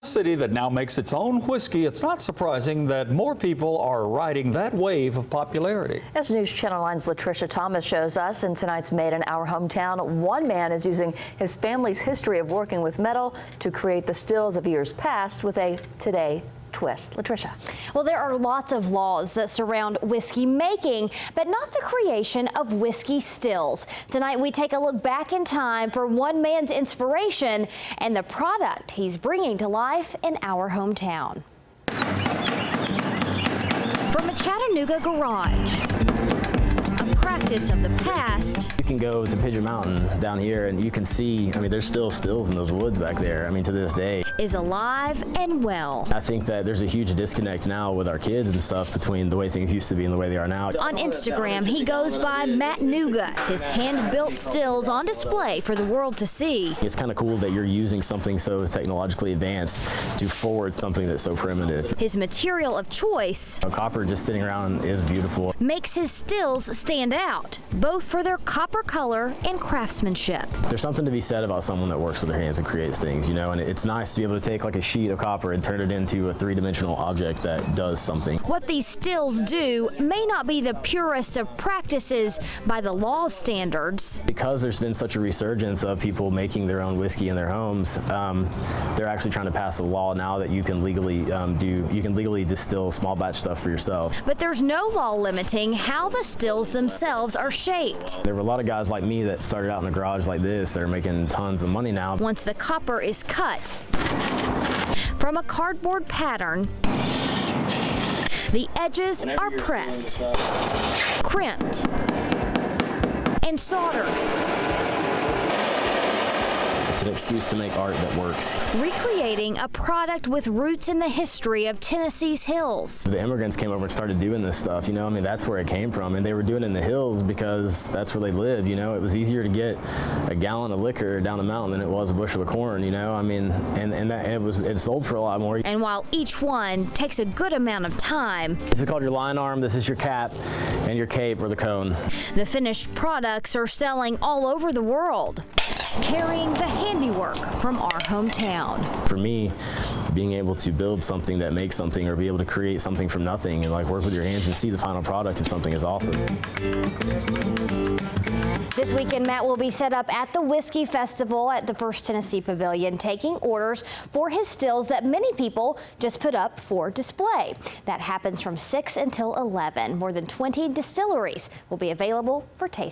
City that now makes its own whiskey, it's not surprising that more people are riding that wave of popularity. As News Channel 9's Latricia Thomas shows us, in tonight's Made in Our Hometown, one man is using his family's history of working with metal to create the stills of years past with a today twist. Latricia. Well, there are lots of laws that surround whiskey making, but not the creation of whiskey stills. Tonight, we take a look back in time for one man's inspiration and the product he's bringing to life in our hometown. From a Chattanooga garage, a practice of the past. You can go to Pigeon Mountain down here and you can see, I mean, there's still stills in those woods back there. I mean, to this day. Is alive and well. I think that there's a huge disconnect now with our kids and stuff between the way things used to be and the way they are now. On Instagram, he goes by Matt Nuga, his hand-built stills on display for the world to see. It's kind of cool that you're using something so technologically advanced to forward something that's so primitive. His material of choice, Copper just sitting around is beautiful. Makes his stills stand out, both for their copper color and craftsmanship. There's something to be said about someone that works with their hands and creates things, you know, and it's nice to be able to take like a sheet of copper and turn it into a three-dimensional object that does something. What these stills do may not be the purest of practices by the law standards. Because there's been such a resurgence of people making their own whiskey in their homes, they're actually trying to pass a law now that you can legally distill small batch stuff for yourself. But there's no law limiting how the stills themselves are shaped. There were a lot of guys like me that started out in a garage like this that are making tons of money now. Once the copper is cut from a cardboard pattern, the edges are prepped, crimped, and soldered. It's an excuse to make art that works. Recreating a product with roots in the history of Tennessee's hills. The immigrants came over and started doing this stuff, you know, I mean, that's where it came from. And they were doing it in the hills because that's where they lived, you know. It was easier to get a gallon of liquor down the mountain than it was a bushel of corn, you know. I mean, and it sold for a lot more. And while each one takes a good amount of time. This is called your line arm, this is your cap, and your cape or the cone. The finished products are selling all over the world, carrying the handiwork from our hometown. For me, being able to build something that makes something or be able to create something from nothing and like work with your hands and see the final product of something is awesome. This weekend, Matt will be set up at the Whiskey Festival at the First Tennessee Pavilion, taking orders for his stills that many people just put up for display. That happens from 6 until 11. More than 20 distilleries will be available for taste.